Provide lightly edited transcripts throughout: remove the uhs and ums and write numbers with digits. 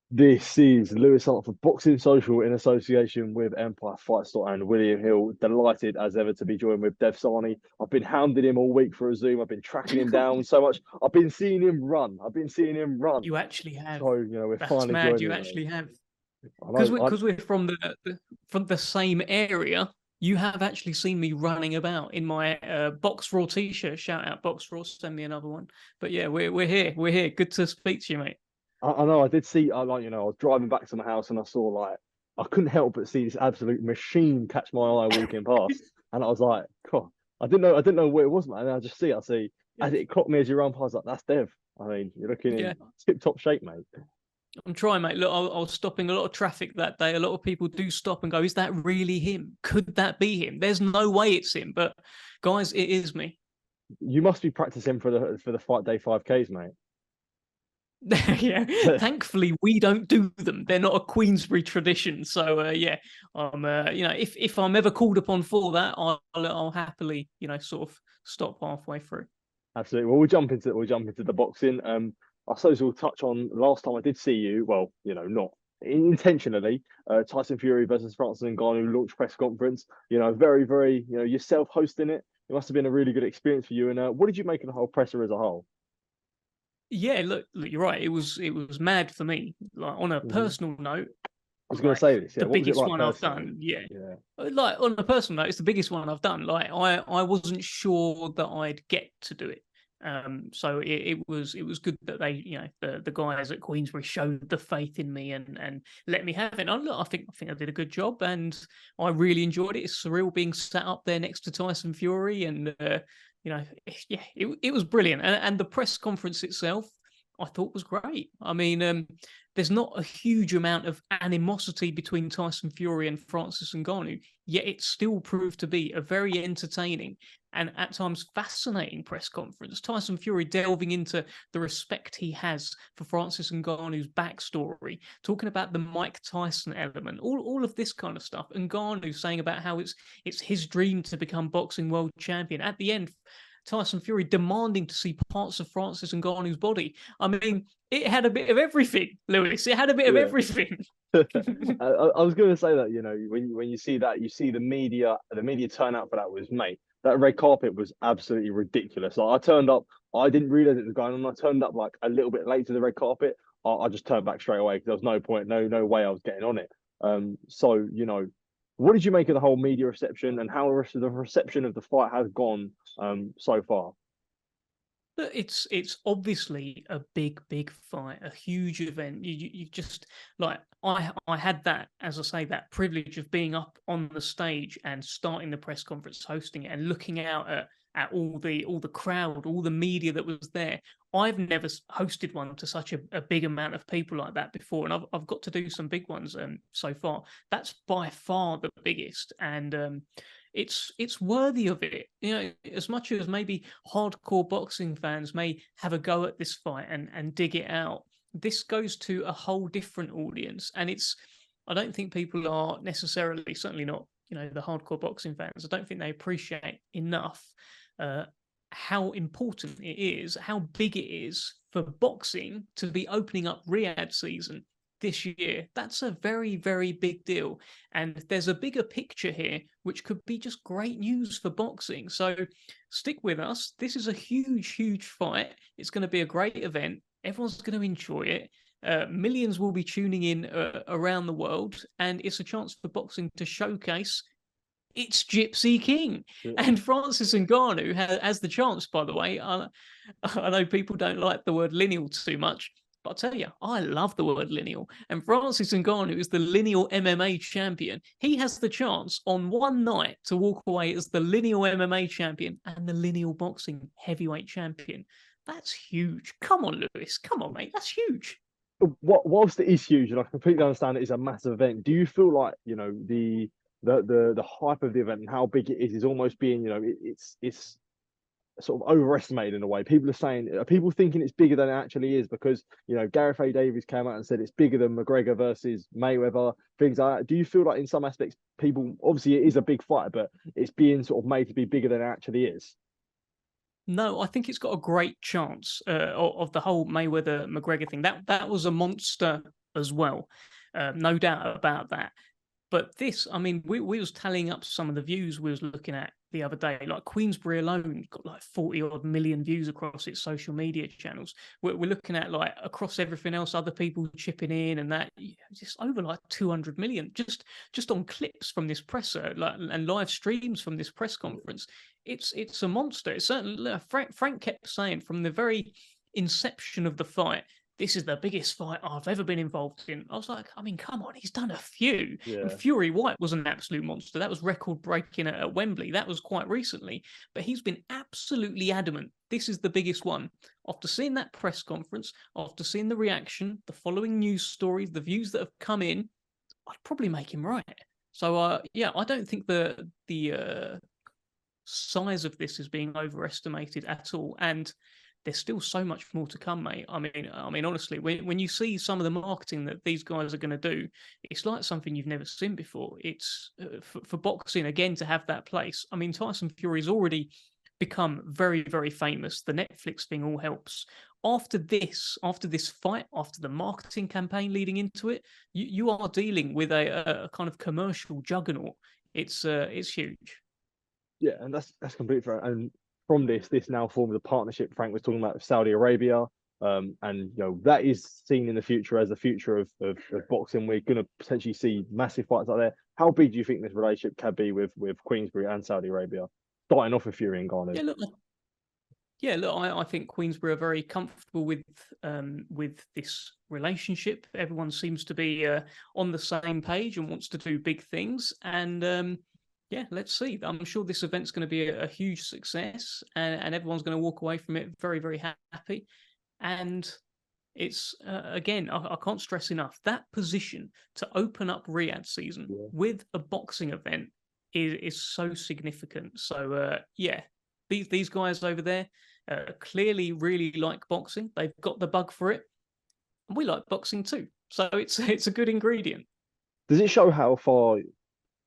This is Lewis Hart for Boxing Social in association with Empire Fight Store and William Hill. Delighted as ever to be joined with Dev Sahni. I've been hounding him all week for a Zoom. I've been tracking him down so much. I've been seeing him run. You actually have. So, we're That's finally mad. joining You him. actually have. Because we're from the same area. You have actually seen me running about in my Box Raw t-shirt. Shout out Box Raw. Send me another one. But yeah, we're here. We're here. Good to speak to you, mate. I know. I did see. I was driving back to my house and I saw I couldn't help but see this absolute machine catch my eye walking past, and I was like, "God, I didn't know where it was, man." And I see as it clocked me as you run past, like that's Dev. I mean, you're looking in tip-top shape, mate. I'm trying, mate. Look, I was stopping a lot of traffic that day. A lot of people do stop and go, "Is that really him? Could that be him?" There's no way it's him, but guys, it is me. You must be practicing for the Fight Day 5Ks, mate. Yeah, thankfully we don't do them. They're not a Queensberry tradition. So I'm if I'm ever called upon for that, I'll happily sort of stop halfway through. Absolutely. Well, we'll jump into the boxing. I suppose we'll touch on last time I did see you. Well, not intentionally. Tyson Fury versus Francis Ngannou launch press conference. Very, very, yourself hosting it. It must have been a really good experience for you. And what did you make of the whole presser as a whole? Yeah, look, you're right. It was mad for me. Like on a personal note, I was going to say this. Yeah, the biggest one I've done. Yeah, like on a personal note, it's the biggest one I've done. Like I wasn't sure that I'd get to do it. So it was good that they, the guys at Queensberry showed the faith in me and let me have it. And look, I think I did a good job, and I really enjoyed it. It's surreal being sat up there next to Tyson Fury, and it was brilliant. And the press conference itself, I thought was great. I mean, there's not a huge amount of animosity between Tyson Fury and Francis Ngannou, yet it still proved to be a very entertaining and at times fascinating press conference. Tyson Fury delving into the respect he has for Francis Ngannou's backstory, talking about the Mike Tyson element, all of this kind of stuff. Ngannou saying about how it's his dream to become boxing world champion. At the end, Tyson Fury demanding to see parts of Francis Ngannou's body. I mean, it had a bit of everything, Lewis. It had a bit of everything. I was going to say that, when you see that, you see the media turnout for that was, mate, that red carpet was absolutely ridiculous. Like I turned up, I didn't realize it was going on. I turned up like a little bit late to the red carpet. I just turned back straight away because there was no point, no way I was getting on it. So what did you make of the whole media reception and how the reception of the fight has gone so far? It's obviously a big fight, a huge event. You just like I had that, as I say, that privilege of being up on the stage and starting the press conference, hosting it, and looking out at all the crowd, all the media that was there. I've never hosted one to such a big amount of people like that before, and I've got to do some big ones so far. That's by far the biggest, and it's worthy of it. As much as maybe hardcore boxing fans may have a go at this fight and dig it out, this goes to a whole different audience, and I don't think people are necessarily, certainly not the hardcore boxing fans, I don't think they appreciate enough how important it is, how big it is for boxing to be opening up Riyadh season this year. That's a very, very big deal. And there's a bigger picture here, which could be just great news for boxing. So stick with us. This is a huge, huge fight. It's going to be a great event. Everyone's going to enjoy it. Millions will be tuning in around the world. And it's a chance for boxing to showcase it's Gypsy King. Yeah. And Francis Ngannou has the chance, by the way. I know people don't like the word lineal too much, but I'll tell you, I love the word lineal. And Francis Ngannou is the lineal MMA champion. He has the chance on one night to walk away as the lineal MMA champion and the lineal boxing heavyweight champion. That's huge. Come on, Lewis. Come on, mate. That's huge. Whilst it is huge, and I completely understand it is a massive event, do you feel like, the hype of the event and how big it is almost being, it's sort of overestimated in a way. People are people thinking it's bigger than it actually is because, Gareth A. Davies came out and said it's bigger than McGregor versus Mayweather, things like that. Do you feel like in some aspects, people, obviously it is a big fight, but it's being sort of made to be bigger than it actually is? No, I think it's got a great chance of the whole Mayweather McGregor thing. That was a monster as well, no doubt about that. But this, I mean, we was tallying up some of the views we was looking at the other day. Like Queensberry alone got like 40 odd million views across its social media channels. We're looking at like across everything else, other people chipping in and that, just over like 200 million just on clips from this presser, like, and live streams from this press conference. It's a monster. It's certainly Frank kept saying from the very inception of the fight, this is the biggest fight I've ever been involved in. I was like, I mean, come on, he's done a few. And Yeah. Fury White was an absolute monster. That was record breaking at Wembley. That was quite recently. But he's been absolutely adamant. This is the biggest one. After seeing that press conference, after seeing the reaction, the following news stories, the views that have come in, I'd probably make him right. So, yeah, I don't think the size of this is being overestimated at all. And there's still so much more to come, mate. I mean, honestly, when you see some of the marketing that these guys are going to do, it's like something you've never seen before. It's for boxing again to have that place. I mean, Tyson Fury's already become very, very famous. The Netflix thing all helps. After this fight, after the marketing campaign leading into it, you are dealing with a kind of commercial juggernaut. It's huge. Yeah, and that's completely fair. And from this now forms a partnership Frank was talking about with Saudi Arabia. And that is seen in the future as the future of boxing. We're going to potentially see massive fights out there. How big do you think this relationship can be with Queensberry and Saudi Arabia, starting off with Fury and Ngannou? Look, I think Queensberry are very comfortable with this relationship. Everyone seems to be on the same page and wants to do big things. And yeah, let's see. I'm sure this event's going to be a huge success, and everyone's going to walk away from it very, very happy. And it's again, I can't stress enough that position to open up Riyadh season with a boxing event is so significant. So yeah, these guys over there clearly really like boxing. They've got the bug for it, and we like boxing too. So it's a good ingredient. Does it show how far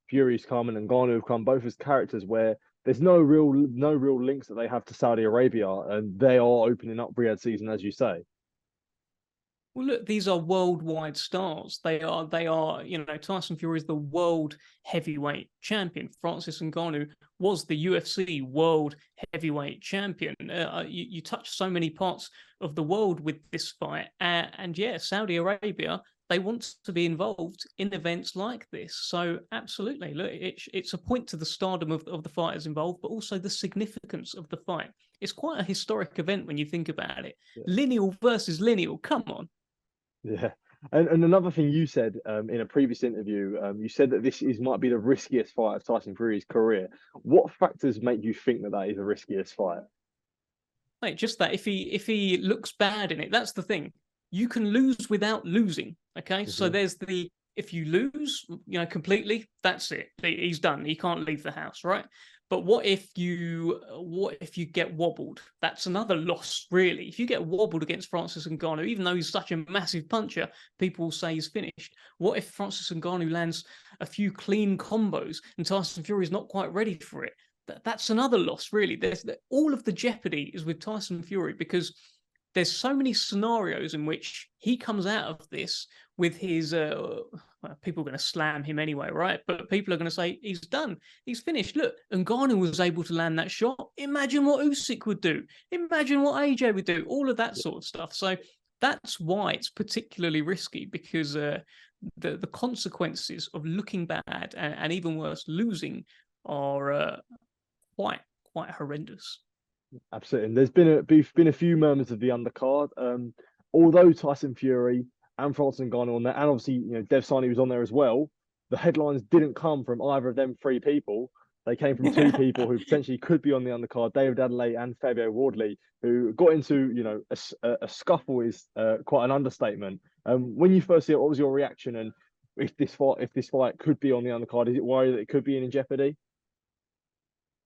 Fury's come and Ngannou have come, both as characters, where there's no real links that they have to Saudi Arabia, and they are opening up Riyadh season, as you say? Well, look, these are worldwide stars. They are, Tyson Fury is the world heavyweight champion. Francis Ngannou was the UFC world heavyweight champion. You touch so many parts of the world with this fight. And yeah, Saudi Arabia, they want to be involved in events like this. So absolutely, look, it's a point to the stardom of the fighters involved, but also the significance of the fight. It's quite a historic event when you think about it. Yeah. Lineal versus lineal, come on. Yeah. And another thing you said in a previous interview, you said that might be the riskiest fight of Tyson Fury's career. What factors make you think that is the riskiest fight? Mate, just that if he looks bad in it, that's the thing. You can lose without losing. Okay, so there's if you lose, completely, that's it. He's done. He can't leave the house, right? But what if you get wobbled? That's another loss, really. If you get wobbled against Francis Ngannou, even though he's such a massive puncher, people will say he's finished. What if Francis Ngannou lands a few clean combos and Tyson Fury is not quite ready for it? That's another loss, really. All of the jeopardy is with Tyson Fury because there's so many scenarios in which he comes out of this with his people are going to slam him anyway, right? But people are going to say he's done, he's finished. Look, Ngannou was able to land that shot. Imagine what Usyk would do. Imagine what AJ would do. All of that sort of stuff. So that's why it's particularly risky because the consequences of looking bad and even worse, losing are quite horrendous. Absolutely. And there's been a few murmurs of the undercard. Although Tyson Fury and Francis Ngannou on there, and obviously Dev Sahni was on there as well, the headlines didn't come from either of them three people. They came from two people who potentially could be on the undercard, David Adeleye and Fabio Wardley, who got into a scuffle is quite an understatement. When you first see it, what was your reaction? And if this fight could be on the undercard, is it worried that it could be in jeopardy?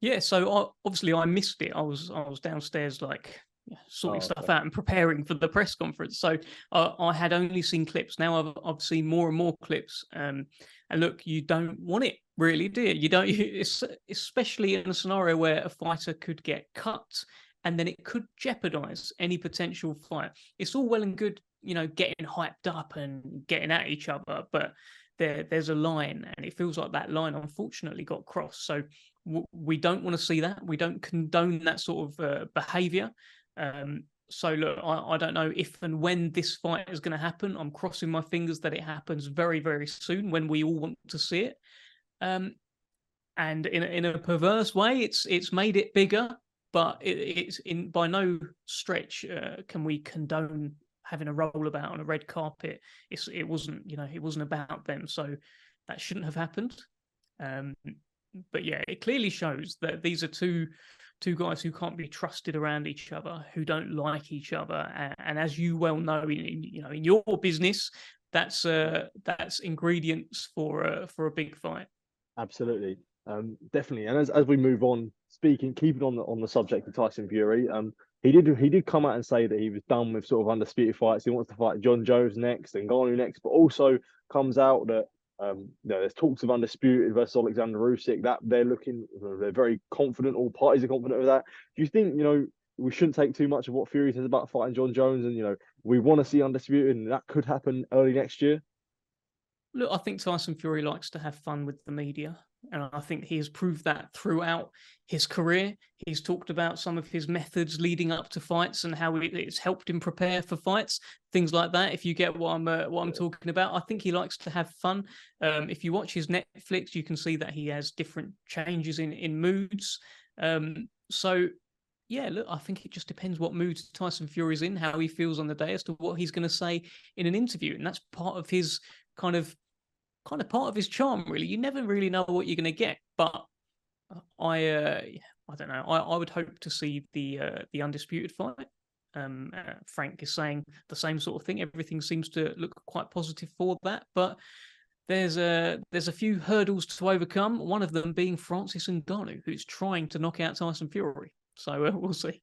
Yeah, so obviously I missed it. I was downstairs like sorting Oh, stuff okay. out and preparing for the press conference. So I had only seen clips. Now I've seen more and more clips. And look, you don't want it really, do you? You don't. It's especially in a scenario where a fighter could get cut, and then it could jeopardize any potential fight. It's all well and good, getting hyped up and getting at each other, but there's a line, and it feels like that line unfortunately got crossed. So we don't want to see that. We don't condone that sort of behavior. So look, I don't know if and when this fight is going to happen. I'm crossing my fingers that it happens very, very soon when we all want to see it. And in a perverse way, it's made it bigger, but it's in by no stretch can we condone having a roll about on a red carpet. It wasn't about them, so that shouldn't have happened. But yeah, it clearly shows that these are two guys who can't be trusted around each other, who don't like each other, and as you well know, in your business, that's ingredients for a big fight. Absolutely, definitely. And as we move on, keeping on the subject of Tyson Fury, he did come out and say that he was done with sort of undisputed fights. He wants to fight John Jones next and Ngannou next, but also comes out that there's talks of undisputed versus Alexander Usyk. That they're very confident. All parties are confident of that. Do you think we shouldn't take too much of what Fury says about fighting John Jones, and we want to see undisputed, and that could happen early next year? Look, I think Tyson Fury likes to have fun with the media, and I think he has proved that throughout his career. He's talked about some of his methods leading up to fights and how it's helped him prepare for fights, things like that. If you get what I'm talking about, I think he likes to have fun. If you watch his Netflix, you can see that he has different changes in moods. So yeah, look, I think it just depends what mood Tyson Fury's in, how he feels on the day, as to what he's going to say in an interview, and that's part of his kind of part of his charm, really. You never really know what you're going to get, but I don't know. I would hope to see the undisputed fight. Frank is saying the same sort of thing. Everything seems to look quite positive for that, but there's a few hurdles to overcome. One of them being Francis Ngannou, who's trying to knock out Tyson Fury. So we'll see.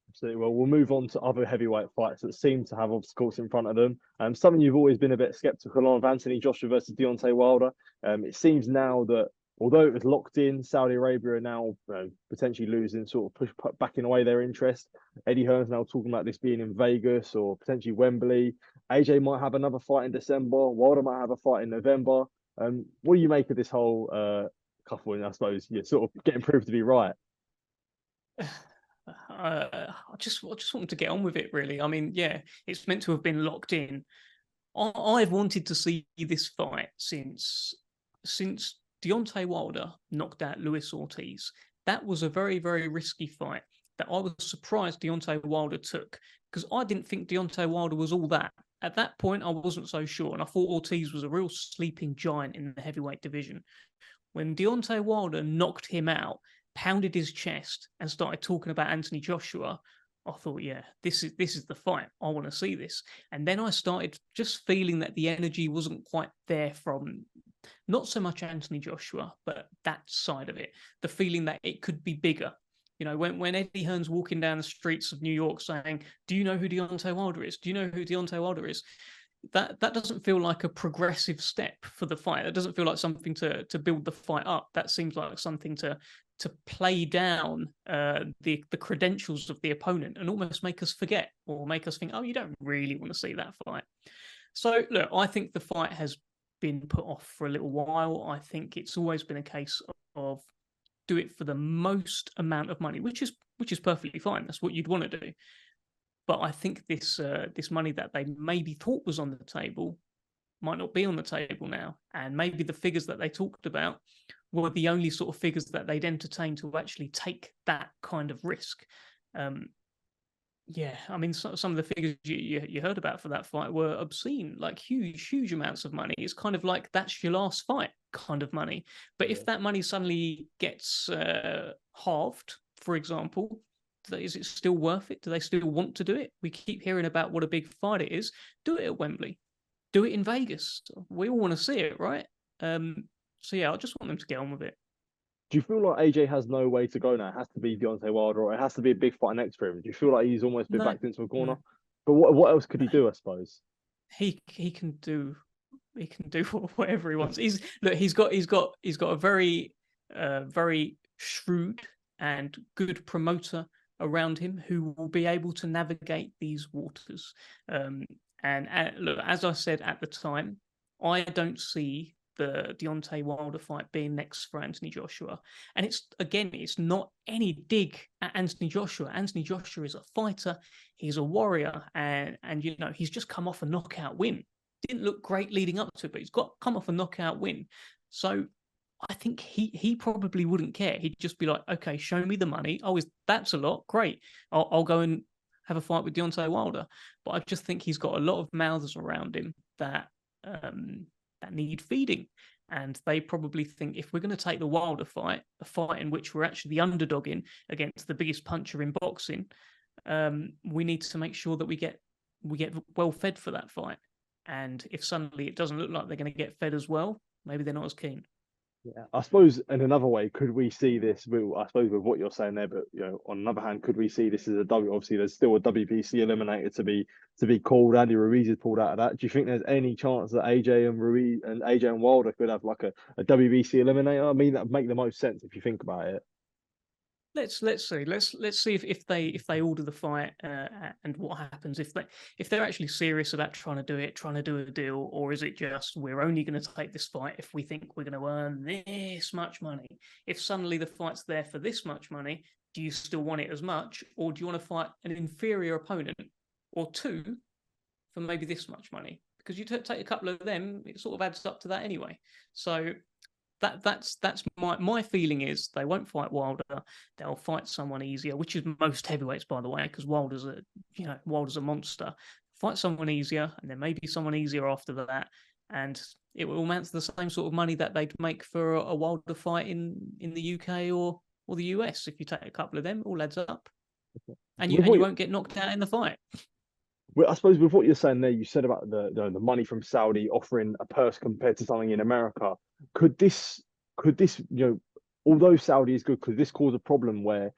Absolutely. Well, we'll move on to other heavyweight fights that seem to have obstacles in front of them. Something you've always been a bit skeptical of Anthony Joshua versus Deontay Wilder. It seems now that although it was locked in, Saudi Arabia are now potentially losing, sort of backing away their interest. Eddie Hearn's now talking about this being in Vegas or potentially Wembley. AJ might have another fight in December. Wilder might have a fight in November. What do you make of this whole couple? And I suppose you're sort of getting proved to be right. I just want them to get on with it, really. I mean, yeah, it's meant to have been locked in. I've wanted to see this fight since Deontay Wilder knocked out Luis Ortiz. That was a very, very risky fight that I was surprised Deontay Wilder took, because I didn't think Deontay Wilder was all that. At that point, I wasn't so sure, and I thought Ortiz was a real sleeping giant in the heavyweight division. When Deontay Wilder knocked him out, pounded his chest, and started talking about Anthony Joshua, I thought, yeah, this is the fight. I want to see this. And then I started just feeling that the energy wasn't quite there from not so much Anthony Joshua, but that side of it. The feeling that it could be bigger. When Eddie Hearn's walking down the streets of New York saying, "Do you know who Deontay Wilder is? Do you know who Deontay Wilder is?" That doesn't feel like a progressive step for the fight. That doesn't feel like something to build the fight up. That seems like something to play down the credentials of the opponent and almost make us forget or make us think, oh, you don't really want to see that fight. So look, I think the fight has been put off for a little while. I think it's always been a case of do it for the most amount of money, which is perfectly fine. That's what you'd want to do. But I think this money that they maybe thought was on the table might not be on the table now, and maybe the figures that they talked about were the only sort of figures that they'd entertain to actually take that kind of risk. Yeah, I mean, some of the figures you heard about for that fight were obscene, like huge amounts of money. It's kind of like that's your last fight kind of money. But if that money suddenly gets halved, for example, is it still worth it? Do they still want to do it? We keep hearing about what a big fight it is. Do it at Wembley. Do it in Vegas. We all want to see it, right? So yeah, I just want them to get on with it. Do you feel like AJ has no way to go now? It has to be Deontay Wilder, or it has to be a big fight next for him. Do you feel like he's almost been No, backed into a corner? no, But what else could no. he do? I suppose. He can do whatever he wants. He's got a very shrewd and good promoter around him who will be able to navigate these waters. Look, as I said at the time, I don't see the Deontay Wilder fight being next for Anthony Joshua. And it's not any dig at Anthony Joshua. Anthony Joshua is a fighter, he's a warrior, and he's just come off a knockout win. Didn't look great leading up to it, but he's come off a knockout win. So I think he probably wouldn't care. He'd just be like, okay, show me the money. Oh, that's a lot? Great. I'll go and have a fight with Deontay Wilder. But I just think he's got a lot of mouths around him that need feeding. And they probably think if we're going to take the Wilder fight, a fight in which we're actually the underdog in against the biggest puncher in boxing, we need to make sure that we get well fed for that fight. And if suddenly it doesn't look like they're going to get fed as well, maybe they're not as keen. Yeah, I suppose in another way, could we see this? I suppose with what you're saying there, but on another hand, could we see this as a W? Obviously, there's still a WBC Eliminator to be called. Andy Ruiz is pulled out of that. Do you think there's any chance that AJ and Wilder could have like a WBC Eliminator? I mean, that would make the most sense if you think about it. Let's see. Let's see if they order the fight and what happens if they're actually serious about trying to do a deal, or is it just we're only going to take this fight if we think we're going to earn this much money? If suddenly the fight's there for this much money, do you still want it as much, or do you want to fight an inferior opponent or two for maybe this much money? Because you take a couple of them, it sort of adds up to that anyway. So. That's my feeling is they won't fight Wilder. They'll fight someone easier, which is most heavyweights, by the way, because Wilder's a monster. Fight someone easier, and then maybe someone easier after that, and it will amount to the same sort of money that they'd make for a Wilder fight in the UK or the US. If you take a couple of them, it all adds up, and you won't get knocked out in the fight. Well, I suppose with what you're saying there, you said about the money from Saudi offering a purse compared to something in America. Could this although Saudi is good, could this cause a problem where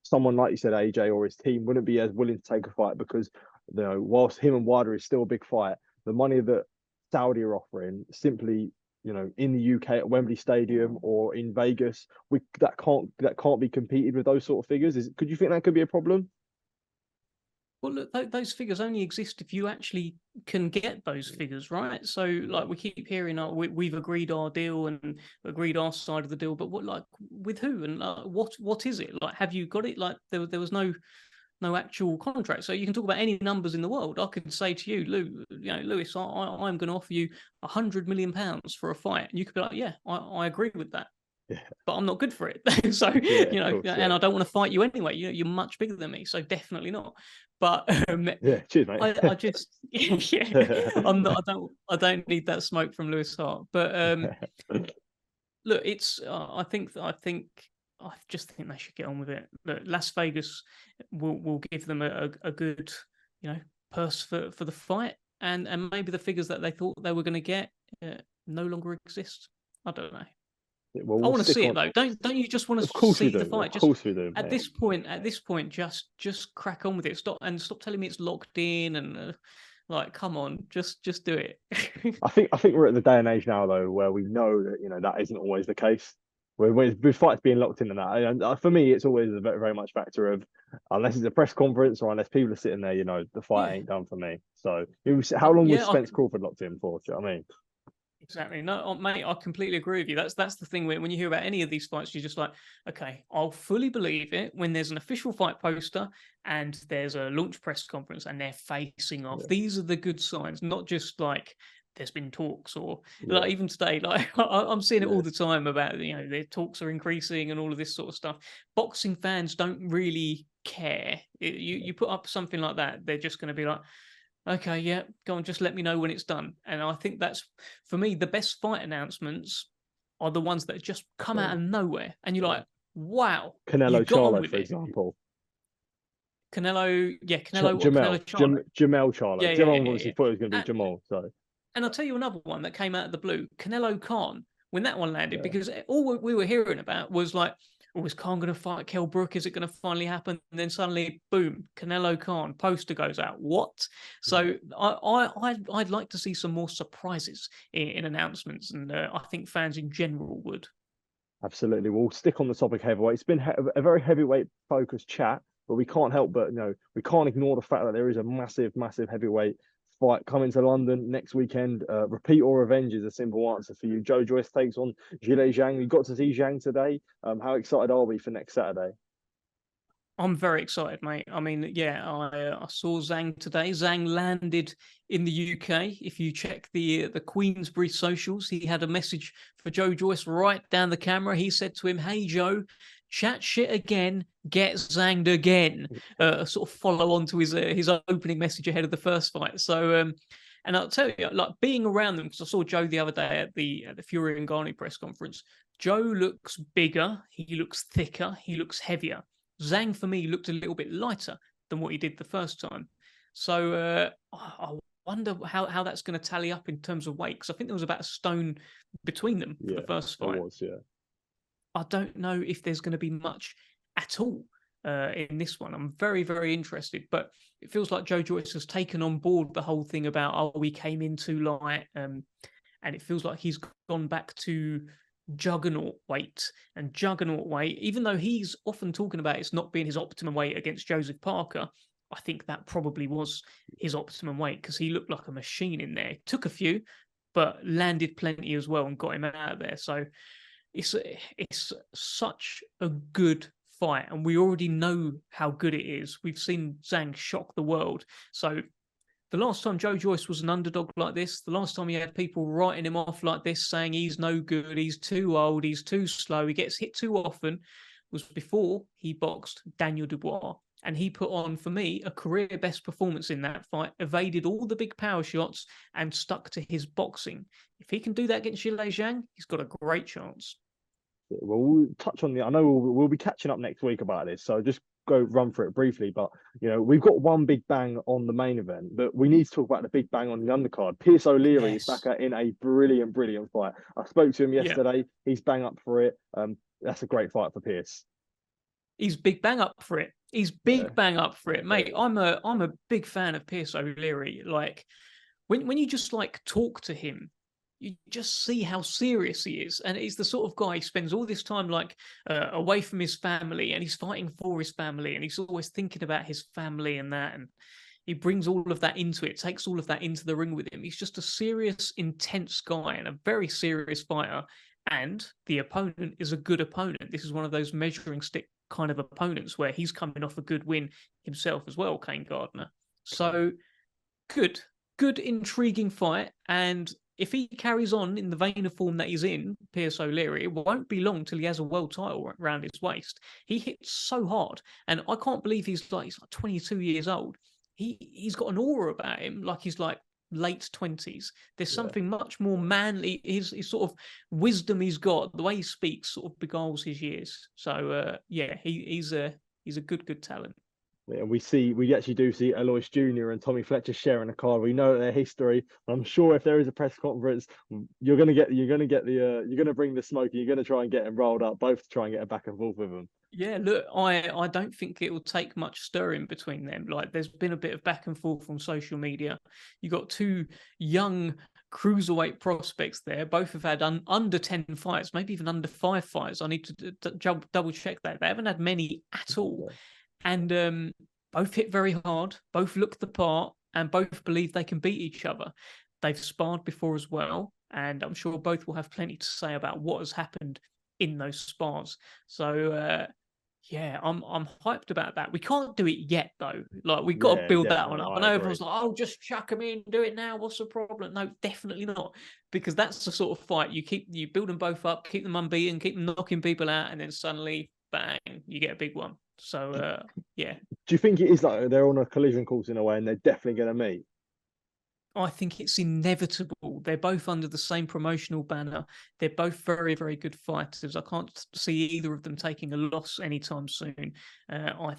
someone like you said, AJ or his team wouldn't be as willing to take a fight because whilst him and Wilder is still a big fight, the money that Saudi are offering simply in the UK at Wembley Stadium or in Vegas, that can't be competed with those sort of figures. Could you think that could be a problem? Well, look, those figures only exist if you actually can get those figures, right? So, like, we keep hearing, we've agreed our deal and agreed our side of the deal, but what, like, with who and what is it? Like, have you got it? Like, there was no actual contract. So you can talk about any numbers in the world. I could say to you, Lewis, I'm going to offer you £100 million for a fight, and you could be like, yeah, I agree with that. Yeah. But I'm not good for it. So, and I don't want to fight you anyway. You're much bigger than me, so definitely not. But cheers, mate. I just I don't need that smoke from Lewis Hart. But look, it's I just think they should get on with it. Look, Las Vegas will give them a good purse for the fight, and maybe the figures that they thought they were going to get no longer exist. I don't know. Well, I want to see it though. Don't you just want to see the fight? Of course we do. At this point, just crack on with it. Stop telling me it's locked in and come on, just do it. I think we're at the day and age now though where we know that that isn't always the case. With fights being locked in and that, and for me, it's always a very, very much factor of unless it's a press conference or unless people are sitting there, the fight ain't done for me. So how long was Spence Crawford locked in for? Do you know what I mean? Exactly. No, mate, I completely agree with you. That's the thing when you hear about any of these fights, you're just like, okay, I'll fully believe it when there's an official fight poster and there's a launch press conference and they're facing off. Yeah. These are the good signs, not just like there's been talks or like even today, like I'm seeing it all the time about their talks are increasing and all of this sort of stuff. Boxing fans don't really care. You put up something like that, they're just going to be like, okay, yeah, go on, just let me know when it's done. And I think that's, for me, the best fight announcements are the ones that just come out of nowhere. And you're like, wow. Canelo Charlo, for example. Canelo Charlo. Jamel Charlo. Yeah, obviously thought it was going to be Jamal. So. And I'll tell you another one that came out of the blue. Canelo Khan when that one landed, Yeah. because all we were hearing about was like, oh, is Khan going to fight Kell Brook? Is it going to finally happen? And then suddenly, boom, Canelo Khan poster goes out. What? So I'd like to see some more surprises in announcements, and I think fans in general would. Absolutely. We'll stick on the topic heavyweight. It's been a very heavyweight focused chat, but we can't help but, we can't ignore the fact that there is a massive, massive heavyweight fight coming to London next weekend. Repeat or revenge is a simple answer for you. Joe Joyce takes on Zhilei Zhang. We got to see Zhang today. How excited are we for next Saturday? I'm very excited, mate. I mean, yeah, I saw Zhang today. Zhang landed in the UK. If you check the Queensberry socials, he had a message for Joe Joyce right down the camera. He said to him, "Hey Joe, chat shit again, get zanged again." Sort of follow on to his opening message ahead of the first fight. So, and I'll tell you, like being around them, because I saw Joe the other day at the Fury and Ngannou press conference. Joe looks bigger. He looks thicker. He looks heavier. Zhang, for me, looked a little bit lighter than what he did the first time. So I wonder how that's going to tally up in terms of weight, because I think there was about a stone between them for the first fight. Was, yeah. I don't know if there's going to be much at all in this one. I'm very, very interested, but it feels like Joe Joyce has taken on board the whole thing about, oh, we came in too light, and it feels like he's gone back to juggernaut weight. And juggernaut weight, even though he's often talking about it's not being his optimum weight against Joseph Parker, I think that probably was his optimum weight, because he looked like a machine in there. Took a few, but landed plenty as well and got him out of there. So it's such a good fight, and we already know how good it is. We've seen Zhang shock the world. So the last time Joe Joyce was an underdog like this, the last time he had people writing him off like this, saying he's no good, he's too old, he's too slow, he gets hit too often, was before he boxed Daniel Dubois. And he put on, for me, a career best performance in that fight, evaded all the big power shots and stuck to his boxing. If he can do that against Zhilei Zhang, he's got a great chance. Well, we'll touch on I know we'll be catching up next week about this, so just go run through it briefly. But we've got one big bang on the main event, but we need to talk about the big bang on the undercard. Pierce O'Leary is back in a brilliant fight. I spoke to him yesterday. Yeah. He's bang up for it. That's a great fight for Pierce. He's big bang up for it. He's big bang up for it, mate. I'm a big fan of Pierce O'Leary. Like when you just like talk to him, you just see how serious he is. And he's the sort of guy who spends all this time like away from his family, and he's fighting for his family, and he's always thinking about his family and that. And he brings all of that into it, takes all of that into the ring with him. He's just a serious, intense guy and a very serious fighter. And the opponent is a good opponent. This is one of those measuring stick kind of opponents where he's coming off a good win himself as well, Kane Gardner. So good, intriguing fight. And if he carries on in the vein of form that he's in, Pierce O'Leary, it won't be long till he has a world title around his waist. He hits so hard, and I can't believe he's like 22 years old. He's got an aura about him, like he's like late 20s. There's something much more manly. His sort of wisdom he's got, the way he speaks, sort of beguiles his years. So he's a good talent. And we actually do see Aloys Jr. and Tommy Fletcher sharing a card. We know their history. I'm sure if there is a press conference, you're gonna bring the smoke. And you're gonna try and get them rolled up, both to try and get a back and forth with them. Yeah, look, I don't think it will take much stirring between them. Like, there's been a bit of back and forth on social media. You got two young cruiserweight prospects there. Both have had under 10 fights, maybe even under 5 fights. I need to double check that. They haven't had many at all. And both hit very hard, both look the part, and both believe they can beat each other. They've sparred before as well, and I'm sure both will have plenty to say about what has happened in those spars. So, I'm hyped about that. We can't do it yet, though. Like, we've got to build that one up. I know everyone's like, oh, just chuck them in, do it now. What's the problem? No, definitely not. Because that's the sort of fight you build them both up, keep them unbeaten, keep them knocking people out, and then suddenly, bang, you get a big one. So, yeah. Do you think it is like they're on a collision course in a way and they're definitely going to meet? I think it's inevitable. They're both under the same promotional banner. They're both very, very good fighters. I can't see either of them taking a loss anytime soon. I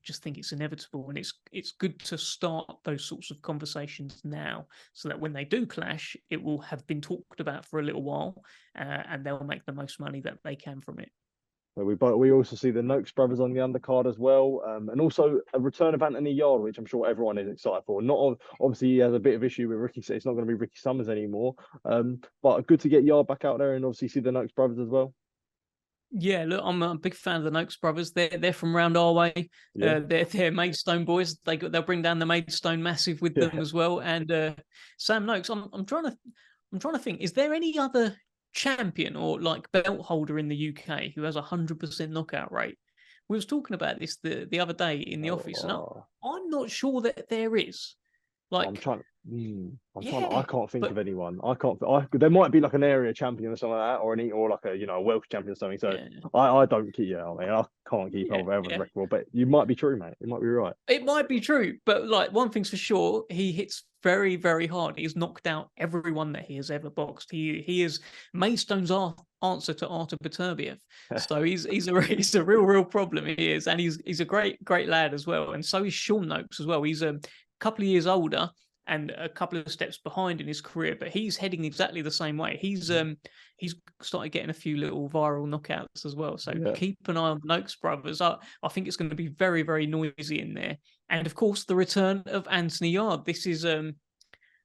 just think it's inevitable, and it's good to start those sorts of conversations now, so that when they do clash, it will have been talked about for a little while, and they'll make the most money that they can from it. We also see the Noakes brothers on the undercard as well, and also a return of Anthony Yarde, which I'm sure everyone is excited for. Not obviously he has a bit of issue with Ricky, so it's not going to be Ricky Summers anymore. But good to get Yarde back out there, and obviously see the Noakes brothers as well. Yeah, look, I'm a big fan of the Noakes brothers. They're from round our way. Yeah. They're Maidstone boys. They'll bring down the Maidstone Massive with them as well. And Sam Noakes, I'm trying to think. Is there any other champion or like belt holder in the UK who has 100% knockout rate? We was talking about this the other day in the office, and I'm not sure that there is. Like, I'm trying. Yeah, I can't think of anyone. There might be like an area champion or something like that, or like a Welsh champion or something. So yeah. I don't keep. Yeah, I mean, I can't keep up with everyone's record, but you might be true, mate. You might be right. It might be true, but like one thing's for sure, he hits very, very hard. He's knocked out everyone that he has ever boxed. He is Maidstone's answer to Artur Beterbiev. So he's a real problem. He is, and he's a great lad as well. And so is Sean Noakes as well. He's a couple of years older and a couple of steps behind in his career, but he's heading exactly the same way. He's started getting a few little viral knockouts as well. So keep an eye on the Noakes brothers. I think it's going to be very, very noisy in there. And of course, the return of Anthony Yarde. This is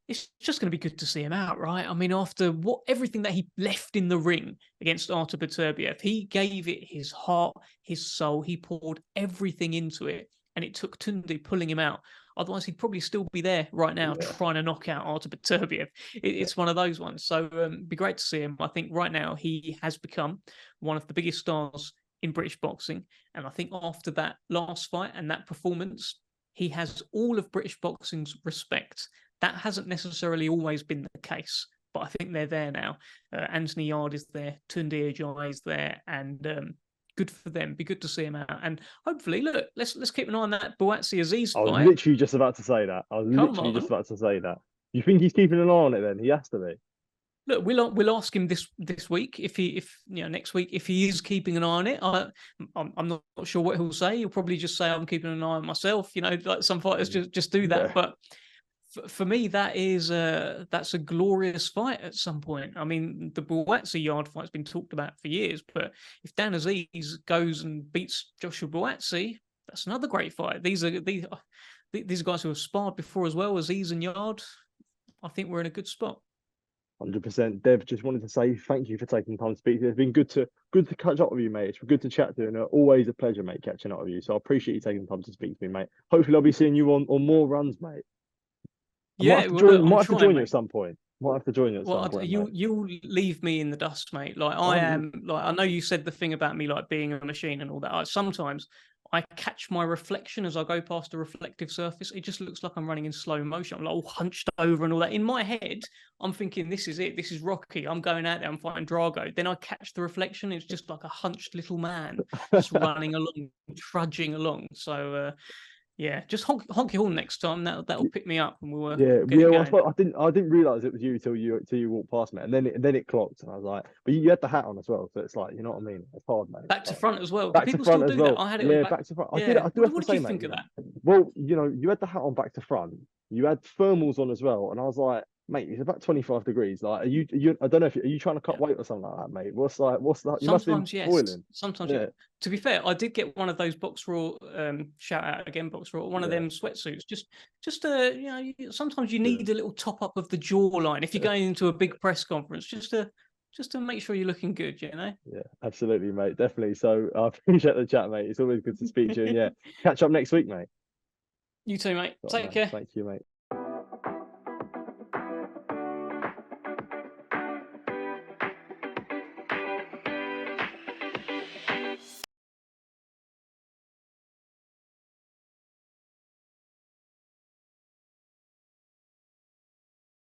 it's just going to be good to see him out, right? I mean, after everything that he left in the ring against Artur Beterbiev, he gave it his heart, his soul. He poured everything into it, and it took Tunde pulling him out. Otherwise, he'd probably still be there right now trying to knock out Artur Beterbiev. It's one of those ones. So it'd be great to see him. I think right now he has become one of the biggest stars in British boxing. And I think after that last fight and that performance, he has all of British boxing's respect. That hasn't necessarily always been the case, but I think they're there now. Anthony Yarde is there, Tunde Ajayi is there, and good for them. Be good to see him out, and hopefully, look, let's keep an eye on that Buatsi Aziz fight. I was literally just about to say that. You think he's keeping an eye on it? Then he has to be. Look, we'll ask him this week if next week if he is keeping an eye on it. I'm not sure what he'll say. He'll probably just say I'm keeping an eye on myself. Like some fighters just do that, but. For me, that's a glorious fight at some point. I mean, the Buatsi Yarde fight's been talked about for years, but if Dan Aziz goes and beats Joshua Buatsi, that's another great fight. These guys who have sparred before as well, Aziz and Yarde. I think we're in a good spot. 100%. Dev, just wanted to say thank you for taking the time to speak. It's been good to catch up with you, mate. It's good to chat to you, and always a pleasure, mate, catching up with you. So I appreciate you taking the time to speak to me, mate. Hopefully, I'll be seeing you on more runs, mate. Might have to join you at some point. You'll leave me in the dust, mate. Like I am. Like I know you said the thing about me, like being a machine and all that. Sometimes I catch my reflection as I go past a reflective surface. It just looks like I'm running in slow motion. I'm like all hunched over and all that. In my head, I'm thinking, this is it. This is Rocky. I'm going out there. I'm fighting Drago. Then I catch the reflection. It's just like a hunched little man just running along, trudging along. So. Yeah, just honk your horn next time. That'll pick me up, and we'll Well, I didn't realize it was you till you walked past me, and then it clocked, and I was like, but you had the hat on as well, so it's like, you know what I mean? It's hard, mate. Back to front as well. Back to front as well. I had it. Back to front. Yeah. I do have to say, what did you mate, think of that? Well, you had the hat on back to front. You had thermals on as well, and I was like, mate, it's about 25 degrees. Like, are you? I don't know if are you trying to cut weight or something like that, mate? What's that? You Sometimes yes. Boiling. Sometimes yeah. To be fair, I did get one of those Box Raw. Shout out again, Box Raw. One of them sweatsuits. Just sometimes you need a little top up of the jawline if you're going into a big press conference. Just to make sure you're looking good, Yeah, absolutely, mate. Definitely. So I appreciate the chat, mate. It's always good to speak to you. And catch up next week, mate. You too, mate. Take care. Thank you, mate.